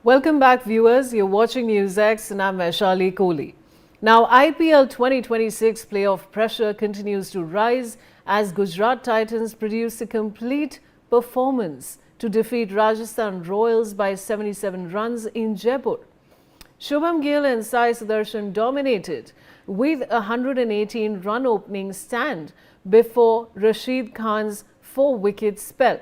Welcome back, viewers. You're watching NewsX and I'm Vaishali Kohli. Now, IPL 2026 playoff pressure continues to rise as Gujarat Titans produce a complete performance to defeat Rajasthan Royals by 77 runs in Jaipur. Shubman Gill and Sai Sudarshan dominated with a 118-run opening stand before Rashid Khan's four-wicket spell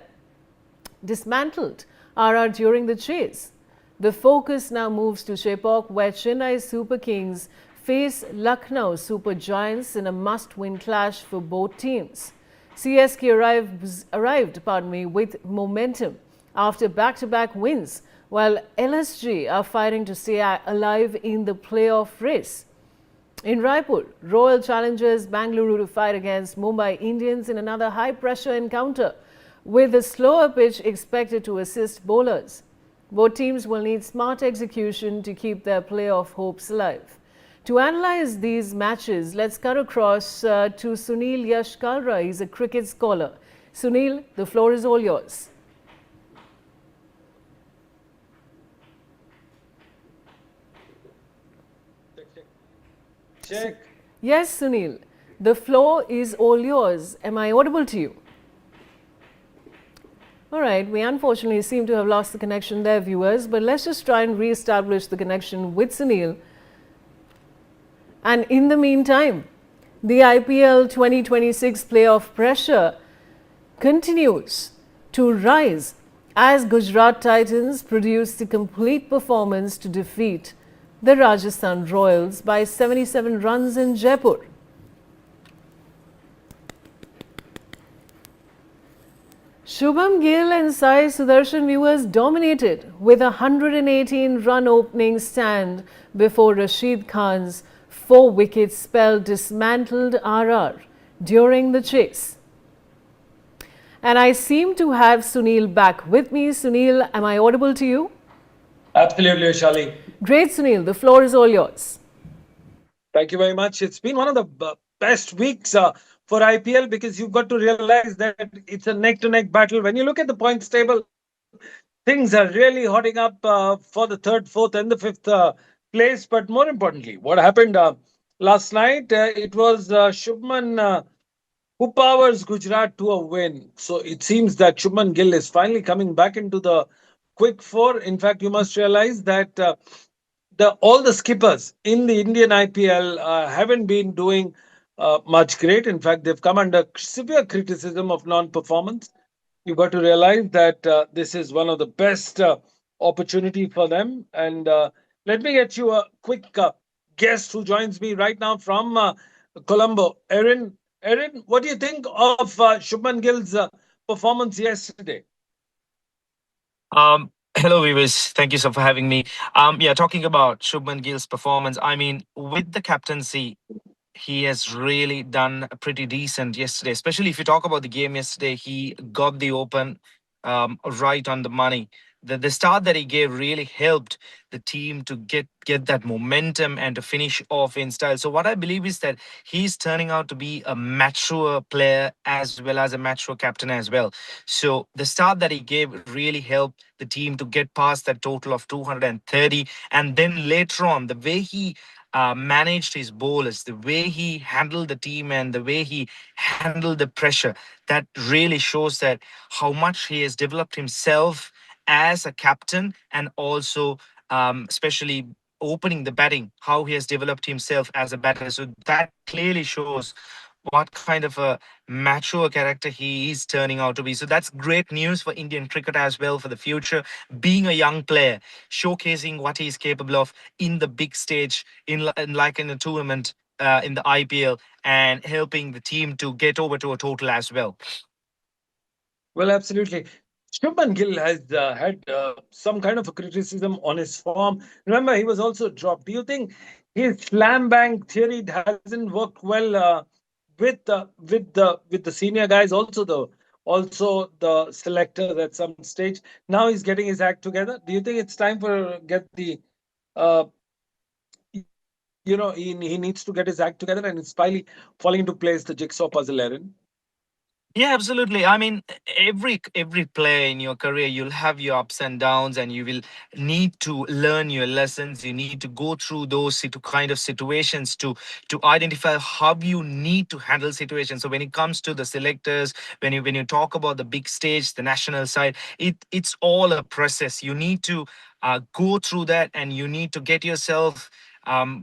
dismantled RR during the chase. The focus now moves to Chepauk, where Chennai Super Kings face Lucknow Super Giants in a must-win clash for both teams. CSK arrived with momentum after back-to-back wins, while LSG are fighting to stay alive in the playoff race. In Raipur, Royal Challengers Bengaluru to fight against Mumbai Indians in another high-pressure encounter, with a slower pitch expected to assist bowlers. Both teams will need smart execution to keep their playoff hopes alive. To analyze these matches, let's cut across to Sunil Yash Kalra. He's a cricket scholar. Sunil, the floor is all yours. Check. Yes, Sunil, the floor is all yours. Am I audible to you? All right, we unfortunately seem to have lost the connection there, viewers, but let's just try and re-establish the connection with Sunil. And in the meantime, the IPL 2026 playoff pressure continues to rise as Gujarat Titans produce the complete performance to defeat the Rajasthan Royals by 77 runs in Jaipur. Shubman Gill and Sai Sudarshan, viewers, dominated with a 118-run opening stand before Rashid Khan's four-wicket spell dismantled RR during the chase. And I seem to have Sunil back with me. Sunil, am I audible to you? Absolutely, Vaishali. Great, Sunil. The floor is all yours. Thank you very much. It's been one of the best weeks for IPL because you've got to realize that it's a neck-to-neck battle. When you look at the points table, things are really hotting up for the third, fourth, and the fifth place. But more importantly, what happened last night? It was Shubman who powers Gujarat to a win. So it seems that Shubman Gill is finally coming back into the quick four. In fact, you must realize that all the skippers in the Indian IPL haven't been doing much great. In fact, they've come under severe criticism of non-performance. You've got to realize that this is one of the best opportunity for them. And let me get you a quick guest who joins me right now from Colombo. Erin, what do you think of Shubman Gill's performance yesterday? Hello, viewers. Thank you so for having me. Yeah, talking about Shubman Gill's performance. I mean, with the captaincy, he has really done pretty decent yesterday. Especially if you talk about the game yesterday, he got the open right on the money. The start that he gave really helped the team to get that momentum and to finish off in style. So what I believe is that he's turning out to be a mature player as well as a mature captain as well. So the start that he gave really helped the team to get past that total of 230, and then later on the way he managed his bowlers, the way he handled the team, and the way he handled the pressure, that really shows that how much he has developed himself as a captain, and also especially opening the batting, how he has developed himself as a batter. So that clearly shows what kind of a mature character he is turning out to be. So that's great news for Indian cricket as well for the future. Being a young player, showcasing what he is capable of in the big stage, like in a tournament, in the IPL, and helping the team to get over to a total as well. Well, absolutely. Shubman Gill has had some kind of a criticism on his form. Remember, he was also dropped. Do you think his slam bang theory hasn't worked well with the senior guys? Also the selectors at some stage. Now he's getting his act together. Do you think it's time for get the uh, he needs to get his act together and it's finally falling into place the jigsaw puzzle, Aaron? Yeah, absolutely. I mean, every player in your career, you'll have your ups and downs, and you will need to learn your lessons. You need to go through those kind of situations to identify how you need to handle situations. So when it comes to the selectors, when you talk about the big stage, the national side, it's all a process. You need to go through that, and you need to get yourself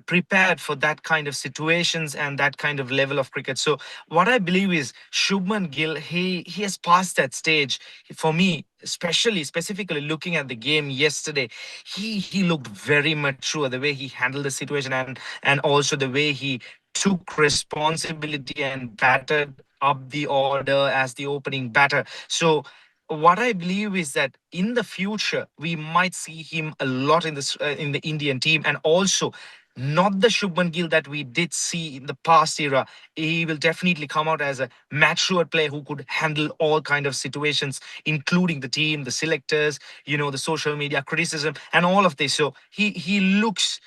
prepared for that kind of situations and that kind of level of cricket. So what I believe is Shubman Gill, he has passed that stage. For me, especially specifically looking at the game yesterday, he looked very mature, the way he handled the situation, and also the way he took responsibility and batted up the order as the opening batter. So what I believe is that in the future we might see him a lot in the Indian team, and also not the Shubman Gill that we did see in the past era. He will definitely come out as a matured player who could handle all kind of situations, including the team, the selectors, the social media criticism, and all of this. So he looks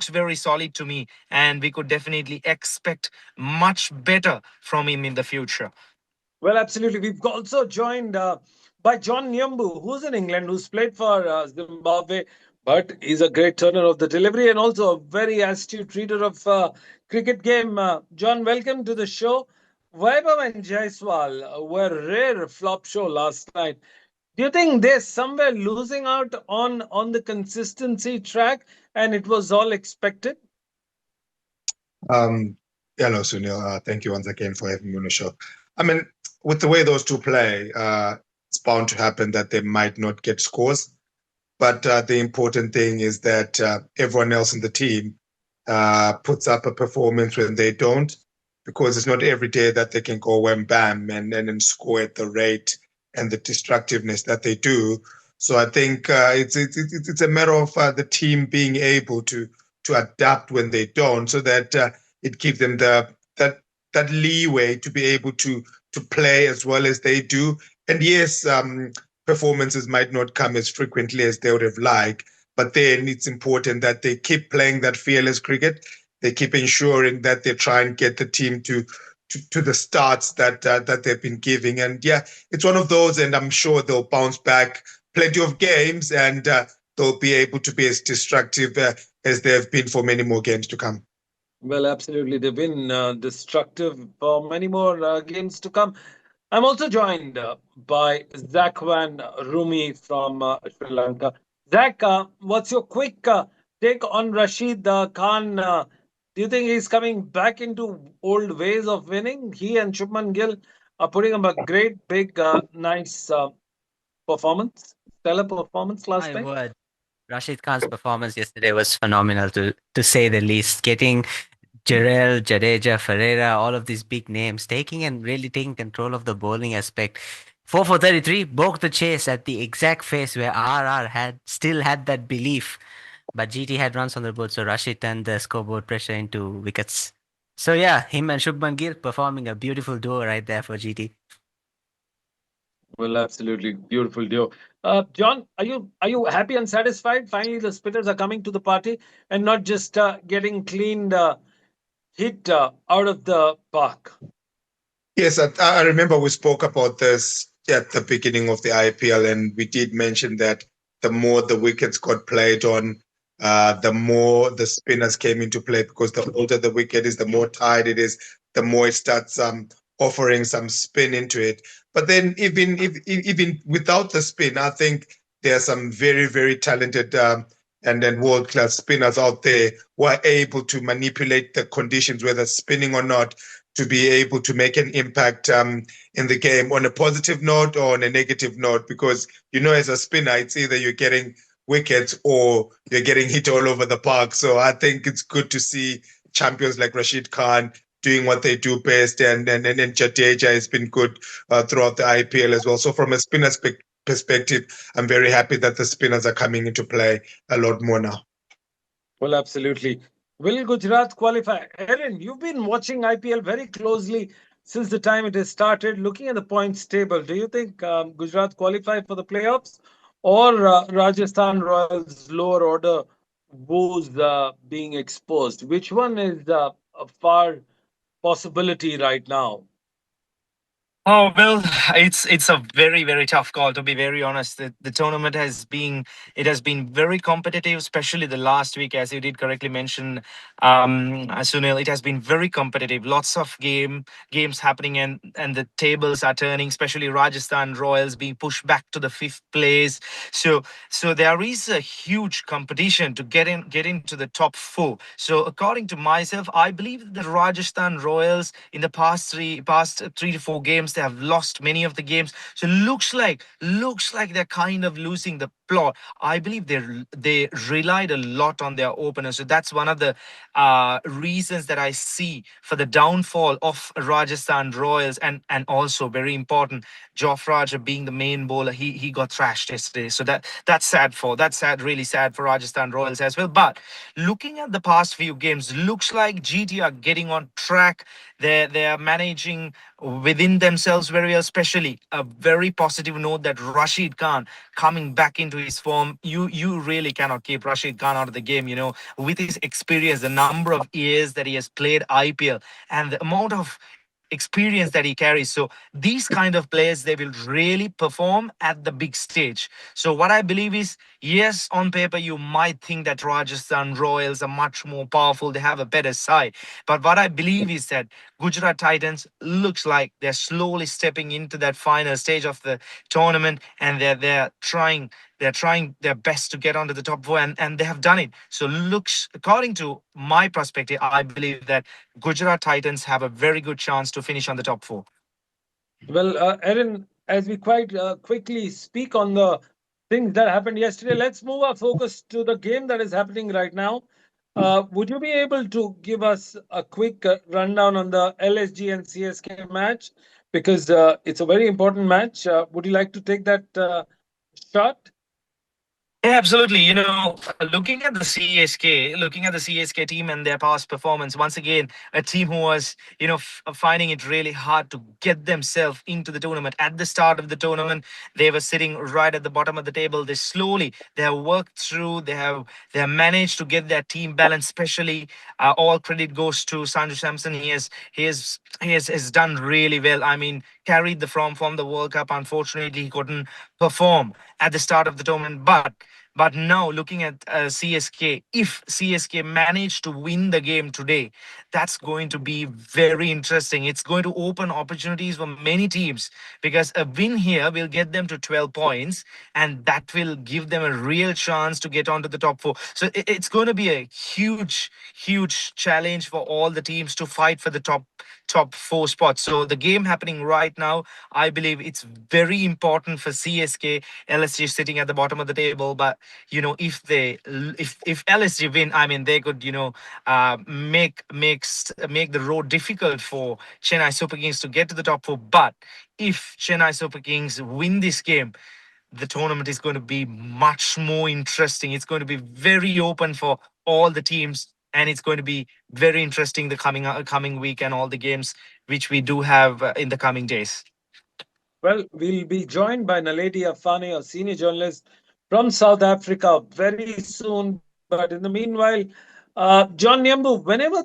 very solid to me, and we could definitely expect much better from him in the future. Well, absolutely. We've also joined by John Nyambu, who's in England, who's played for Zimbabwe, but he's a great turner of the delivery and also a very astute reader of cricket game. John, welcome to the show. Vaibhav and Jaiswal were rare flop show last night. Do you think they're somewhere losing out on the consistency track, and it was all expected? Um, Hello, Sunil. Thank you once again for having me on the show. I mean, with the way those two play, it's bound to happen that they might not get scores. But the important thing is that everyone else in the team puts up a performance when they don't, because it's not every day that they can go wham bam and score at the rate and the destructiveness that they do. So I think it's a matter of the team being able to adapt when they don't, so that it gives them that that leeway to be able to play as well as they do. And yes, performances might not come as frequently as they would have liked, but then it's important that they keep playing that fearless cricket. They keep ensuring that they try and get the team to the starts that they've been giving. And yeah, it's one of those, and I'm sure they'll bounce back plenty of games, and they'll be able to be as destructive as they have been for many more games to come. Well, absolutely. They've been destructive for many more games to come. I'm also joined by Zakwan Rumi from Sri Lanka. Zach, what's your quick take on Rashid Khan? Do you think he's coming back into old ways of winning? He and Shubman Gill are putting up a great, big, nice performance, stellar performance last My night. word. Rashid Khan's performance yesterday was phenomenal, to say the least. Getting Jarrell, Jadeja, Ferreira, all of these big names, taking and really taking control of the bowling aspect. 4 for 33, broke the chase at the exact phase where RR had still had that belief. But GT had runs on the board, so Rashid turned the scoreboard pressure into wickets. So yeah, him and Shubman Gill performing a beautiful duo right there for GT. Well, absolutely beautiful duo. John, are you happy and satisfied? Finally, the spinners are coming to the party and not just getting cleaned hit out of the park. Yes, I remember we spoke about this at the beginning of the IPL, and we did mention that the more the wickets got played on, the more the spinners came into play, because the older the wicket is, the more tired it is, the more it starts offering some spin into it. But then even without the spin, I think there are some very, very talented and then world class spinners out there who are able to manipulate the conditions, whether spinning or not, to be able to make an impact in the game on a positive note or on a negative note. Because, as a spinner, it's either you're getting wickets or you're getting hit all over the park. So I think it's good to see champions like Rashid Khan doing what they do best, and Jadeja has been good throughout the IPL as well. So from a spinner perspective, I'm very happy that the spinners are coming into play a lot more now. Well, absolutely. Will Gujarat qualify? Erin, you've been watching IPL very closely since the time it has started. Looking at the points table, do you think Gujarat qualify for the playoffs, or Rajasthan Royals lower order woes being exposed? Which one is a far possibility right now? Oh well, it's a very very tough call, to be very honest. The tournament has been very competitive, especially the last week, as you did correctly mention, Sunil. It has been very competitive. Lots of games happening, and the tables are turning. Especially Rajasthan Royals being pushed back to the fifth place. So there is a huge competition to get into the top four. So according to myself, I believe the Rajasthan Royals in the past 3 to 4 games they have lost many of the games. So looks like they're kind of losing the plot. I believe they relied a lot on their openers. So that's one of the reasons that I see for the downfall of Rajasthan Royals, and also very important, Jofraj being the main bowler, he got thrashed yesterday. So that's sad, really sad for Rajasthan Royals as well. But looking at the past few games, looks like GT are getting on track. They are managing within themselves very well, especially a very positive note that Rashid Khan coming back into his form. You really cannot keep Rashid Khan out of the game, with his experience, the number of years that he has played IPL, and the amount of experience that he carries. So these kind of players, they will really perform at the big stage. So what I believe is, yes, on paper you might think that Rajasthan Royals are much more powerful, they have a better side. But what I believe is that Gujarat Titans looks like they're slowly stepping into that final stage of the tournament, and they're trying their best to get onto the top four, and they have done it. So looks, according to my perspective, I believe that Gujarat Titans have a very good chance to finish on the top four. Well, Erin, as we quite quickly speak on the things that happened yesterday, let's move our focus to the game that is happening right now. Would you be able to give us a quick rundown on the LSG and CSK match? Because it's a very important match. Would you like to take that shot? Yeah, absolutely. Looking at the CSK team and their past performance, once again, a team who was, finding it really hard to get themselves into the tournament. At the start of the tournament, they were sitting right at the bottom of the table. They have worked through, they have managed to get their team balance. Especially, all credit goes to Sanju Samson. He has done really well. I mean, carried the from the World Cup. Unfortunately, he couldn't perform at the start of the tournament. But now looking at CSK, if CSK manage to win the game today, that's going to be very interesting. It's going to open opportunities for many teams, because a win here will get them to 12 points, and that will give them a real chance to get onto the top four. So it's going to be a huge challenge for all the teams to fight for the top four spots. So the game happening right now, I believe it's very important for CSK. LSG sitting at the bottom of the table, but if LSG win, I mean, they could make the road difficult for Chennai Super Kings to get to the top four. But if Chennai Super Kings win this game, the tournament is going to be much more interesting. It's going to be very open for all the teams, and it's going to be very interesting the coming week and all the games which we do have in the coming days. Well, we'll be joined by Naledi Afane, a senior journalist from South Africa, very soon. But in the meanwhile, John Nyambu, whenever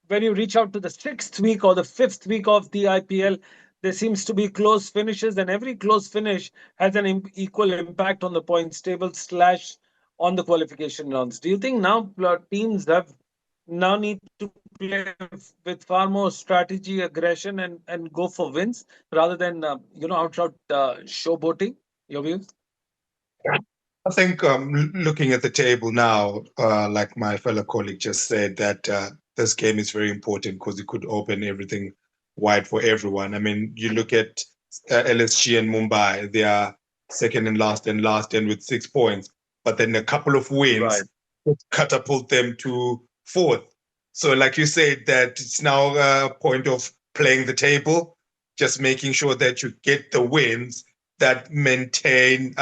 when you reach out to the sixth week or the fifth week of the IPL, there seems to be close finishes, and every close finish has an equal impact on the points table slash on the qualification rounds. Do you think now teams have now need to play with far more strategy, aggression, and go for wins rather than outright showboating? Your views? I think looking at the table now, like my fellow colleague just said, that this game is very important because it could open everything wide for everyone. I mean, you look at LSG and Mumbai, they are second and last end with 6 points, but then a couple of Right. wins would catapult them to fourth. So, like you said, that it's now a point of playing the table, just making sure that you get the wins that maintain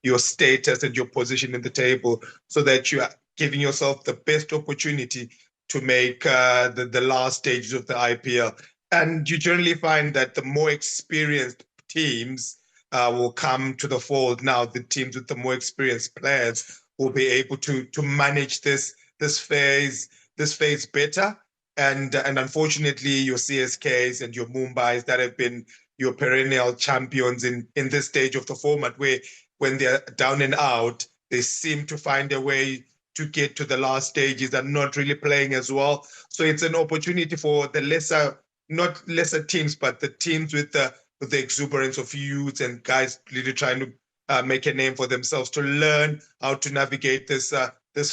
your status and your position in the table, so that you are giving yourself the best opportunity to make the last stages of the IPL. And you generally find that the more experienced teams will come to the fold. Now, the teams with the more experienced players will be able to manage this phase better. And unfortunately, your CSKs and your Mumbais that have been your perennial champions in this stage of the format, where when they're down and out, they seem to find a way to get to the last stages and not really playing as well. So it's an opportunity for the not lesser teams, but the teams with the exuberance of youth and guys really trying to make a name for themselves, to learn how to navigate this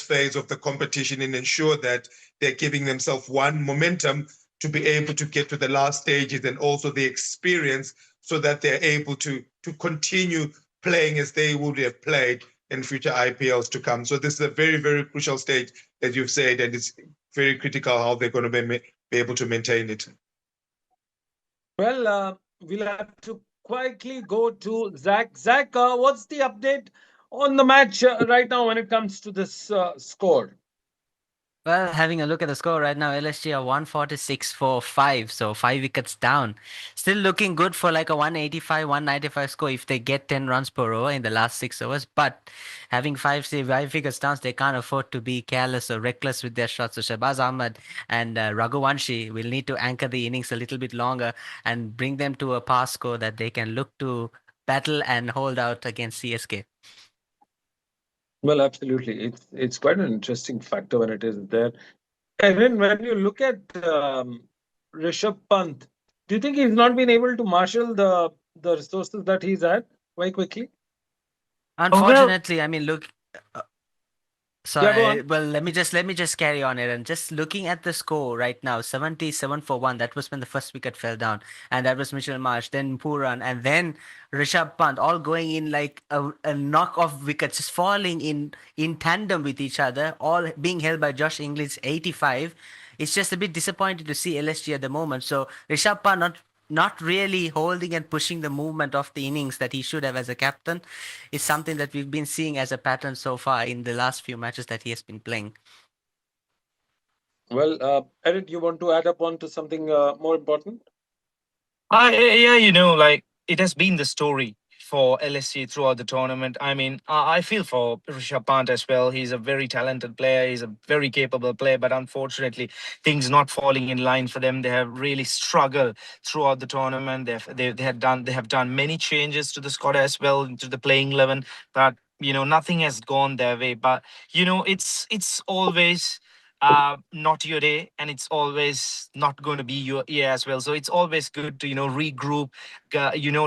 phase of the competition and ensure that they're giving themselves one momentum to be able to get to the last stages, and also the experience so that they're able to continue playing as they would have played in future IPLs to come. So this is a very, very crucial stage, as you've said, and it's very critical how they're going to be able to maintain it. Well, we'll have to quickly go to Zach. Zach, what's the update on the match right now when it comes to this score? Well, having a look at the score right now, LSG are 146 for 5, so 5 wickets down. Still looking good for like a 185, 195 score if they get 10 runs per over in the last 6 overs. But having 5 wickets down, they can't afford to be careless or reckless with their shots. So Shahbaz Ahmed and Raghuvanshi will need to anchor the innings a little bit longer and bring them to a pass score that they can look to battle and hold out against CSK. Well, absolutely. It's quite an interesting factor when it is there. And then when you look at Rishabh Pant, do you think he's not been able to marshal the resources that he's had quite quickly? Unfortunately, I mean, look. Yeah, go Sorry, on. well, let me just carry on it, and just looking at the score right now, 77 for 1. That was when the first wicket fell down, and that was Mitchell Marsh, then Pooran, and then Rishabh Pant, all going in like a knock of wickets, just falling in tandem with each other, all being held by Josh Inglis, 85. It's just a bit disappointing to see LSG at the moment. So Rishabh Pant not really holding and pushing the movement of the innings that he should have as a captain is something that we've been seeing as a pattern so far in the last few matches that he has been playing. Well, Eric, you want to add up on to something more important? Yeah, like it has been the story for LSC throughout the tournament. I mean, I feel for Rishabh Pant as well. He's a very talented player. He's a very capable player, but unfortunately, things not falling in line for them. They have really struggled throughout the tournament. They have done many changes to the squad as well, to the playing 11, but nothing has gone their way. But it's always not your day, and it's always not going to be your year as well. So it's always good to regroup,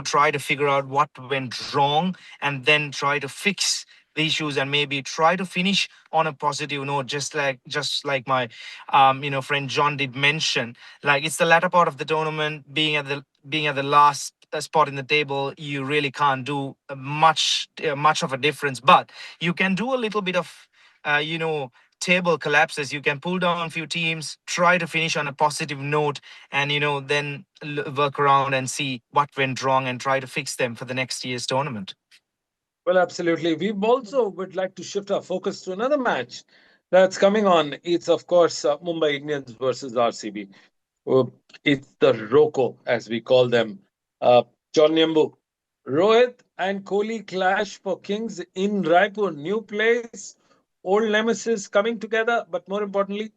try to figure out what went wrong, and then try to fix the issues, and maybe try to finish on a positive note, just like my friend John did mention. Like, it's the latter part of the tournament, being at the last spot in the table, you really can't do much of a difference, but you can do a little bit of table collapses. You can pull down a few teams, try to finish on a positive note, and then work around and see what went wrong and try to fix them for the next year's tournament. Well, absolutely. We also would like to shift our focus to another match that's coming on. It's, of course, Mumbai Indians versus RCB. It's the ROCO, as we call them. John Nyambu, Rohit and Kohli clash for Kings in Raipur. New place, old nemesis coming together, but more importantly,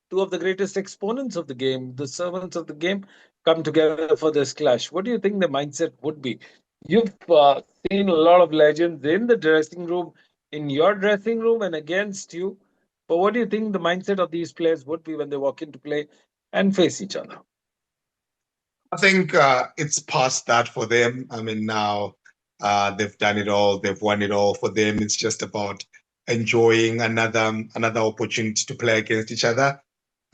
two of the greatest exponents of the game, the servants of the game, come together for this clash. What do you think the mindset would be? You've seen a lot of legends in the dressing room, in your dressing room, and against you. But what do you think the mindset of these players would be when they walk into play and face each other? I think it's past that for them. I mean, now they've done it all. They've won it all. For them, it's just about enjoying another opportunity to play against each other.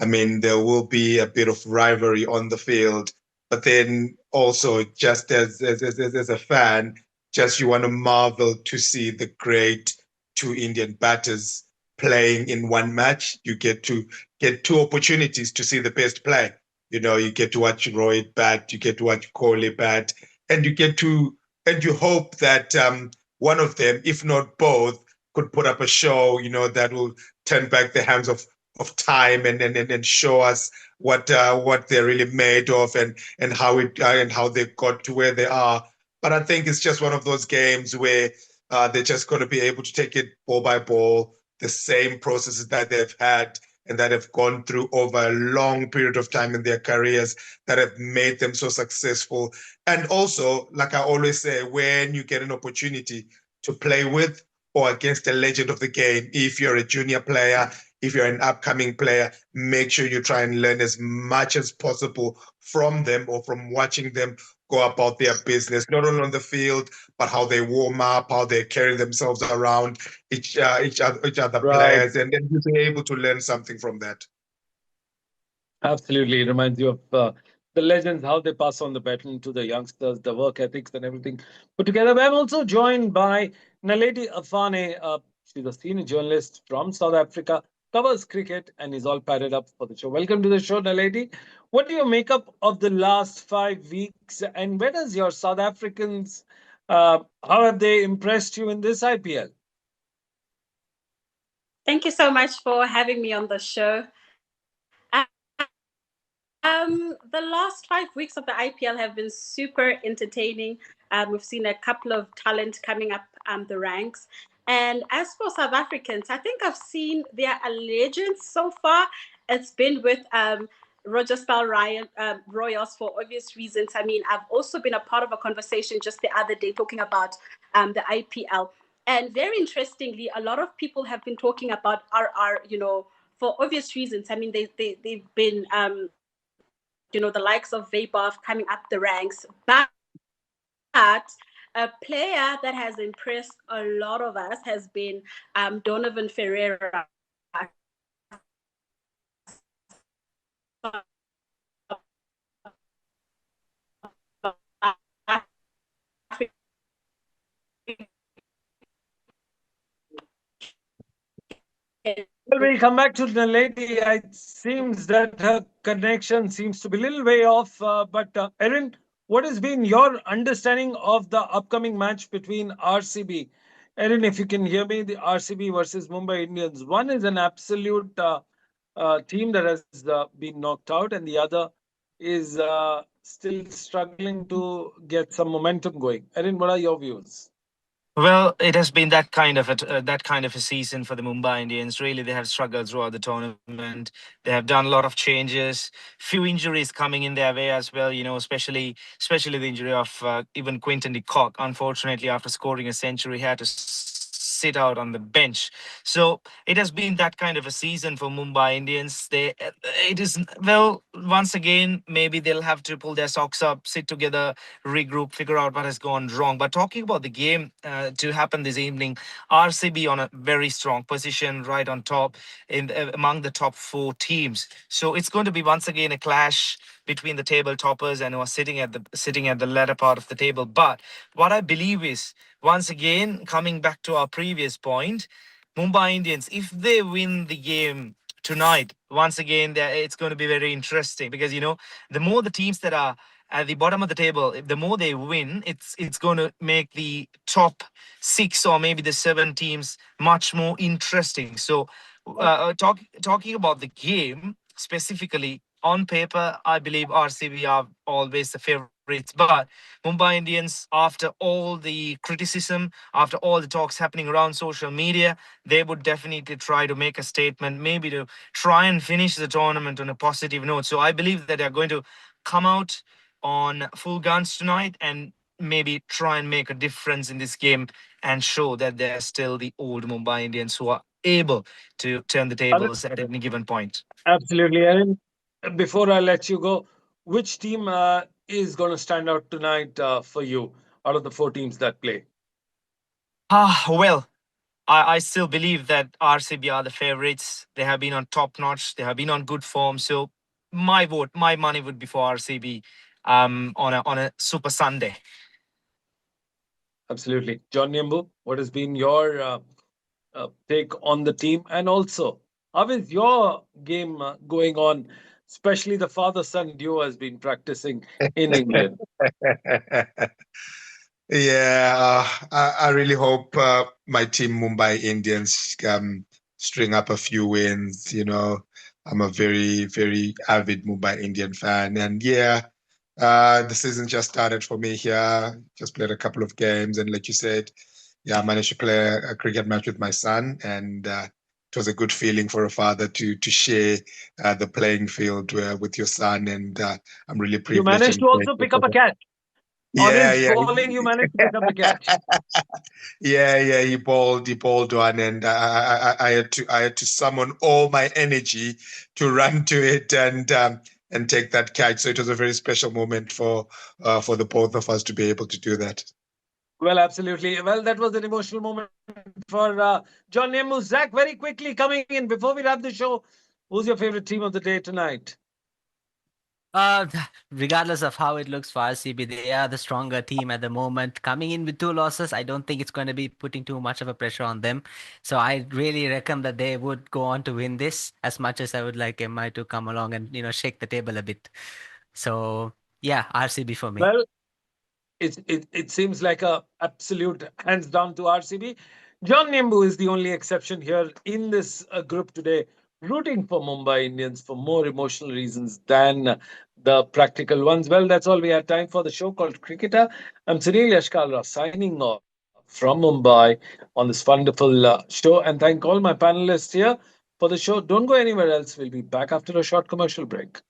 I mean, there will be a bit of rivalry on the field, but then also, just as a fan, just you want to marvel to see the great two Indian batters playing in one match. You get to get two opportunities to see the best play. You get to watch Rohit bat, you get to watch Kohli bat, and you hope that one of them, if not both, could put up a show, that will turn back the hands of time and show us what they're really made of, and how they got to where they are. But I think it's just one of those games where they're just going to be able to take it ball by ball, the same processes that they've had, and that have gone through over a long period of time in their careers that have made them so successful. And also, like I always say, when you get an opportunity to play with or against a legend of the game, if you're a junior player, if you're an upcoming player, make sure you try and learn as much as possible from them or from watching them go about their business, not only on the field, but how they warm up, how they carry themselves around each other Right. players, and then being able to learn something from that. Absolutely. It reminds you of the legends, how they pass on the baton to the youngsters, the work ethics and everything put together. I'm also joined by Naledi Afane. She's a senior journalist from South Africa, covers cricket, and is all padded up for the show. Welcome to the show, Naledi. What do you make up of the last 5 weeks? And where does your South Africans, how have they impressed you in this IPL? Thank you so much for having me on the show. The last 5 weeks of the IPL have been super entertaining. We've seen a couple of talent coming up the ranks. And as for South Africans, I think I've seen their legends so far. It's been with Roger Spell Royals for obvious reasons. I mean, I've also been a part of a conversation just the other day talking about the IPL. And very interestingly, a lot of people have been talking about RR, for obvious reasons. I mean, they've been... the likes of Vapor coming up the ranks. But a player that has impressed a lot of us has been Donovan Ferreira. Well, we'll come back to the lady. It seems that her connection seems to be a little way off. But Erin, what has been your understanding of the upcoming match between RCB? Erin, if you can hear me, the RCB versus Mumbai Indians. One is an absolute team that has been knocked out, and the other is still struggling to get some momentum going. Erin, what are your views? Well, it has been that kind of a season for the Mumbai Indians. Really, they have struggled throughout the tournament. They have done a lot of changes, few injuries coming in their way as well. Especially the injury of even Quinton de Kock. Unfortunately, after scoring a century, he had to sit out on the bench. So it has been that kind of a season for Mumbai Indians. It is, well, once again, maybe they'll have to pull their socks up, sit together, regroup, figure out what has gone wrong. But talking about the game to happen this evening, RCB on a very strong position, right on top among the top four teams. So it's going to be once again a clash between the table toppers and who are sitting at the latter part of the table. But what I believe is, once again, coming back to our previous point, Mumbai Indians, if they win the game tonight, once again, it's going to be very interesting because, the more the teams that are at the bottom of the table, the more they win, it's going to make the top 6 or maybe the 7 teams much more interesting. So talking about the game specifically, on paper, I believe RCB are always the favorites. But Mumbai Indians, after all the criticism, after all the talks happening around social media, they would definitely try to make a statement, maybe to try and finish the tournament on a positive note. So I believe that they're going to come out on full guns tonight and maybe try and make a difference in this game and show that they're still the old Mumbai Indians who are able to turn the tables at any given point. Absolutely, Erin. Before I let you go, which team is going to stand out tonight for you out of the 4 teams that play? Well, I still believe that RCB are the favorites. They have been on top notch. They have been on good form. So my money would be for RCB on a Super Sunday. Absolutely. John Nyambu, what has been your take on the team? And also, how is your game going on? Especially the father-son duo has been practicing in England. Yeah, I really hope my team Mumbai Indians string up a few wins. I'm a very, very avid Mumbai Indian fan, and yeah, the season just started for me here. Just played a couple of games, and like you said, yeah, I managed to play a cricket match with my son, and it was a good feeling for a father to share the playing field with your son, and I'm really You privileged managed and to also grateful pick for up a that. catch. On Yeah, his yeah. bowling, you managed to pick up a catch. Yeah, he bowled one, and I had to summon all my energy to run to it and take that catch. So it was a very special moment for the both of us to be able to do that. Well, absolutely. Well, that was an emotional moment for John Nemu. Zach, very quickly coming in before we wrap the show. Who's your favorite team of the day tonight? Uh, Regardless of how it looks for RCB, they are the stronger team at the moment. Coming in with 2 losses, I don't think it's going to be putting too much of a pressure on them. So I really reckon that they would go on to win this, as much as I would like MI to come along and shake the table a bit. So yeah, RCB for me. Well, it seems like a absolute hands down to RCB. John Nimbu is the only exception here in this group today, rooting for Mumbai Indians for more emotional reasons than the practical ones. Well, that's all we had time for the show called Cricketer. I'm Sunil Yashkalra signing off from Mumbai on this wonderful show, and thank all my panelists here for the show. Don't go anywhere else. We'll be back after a short commercial break.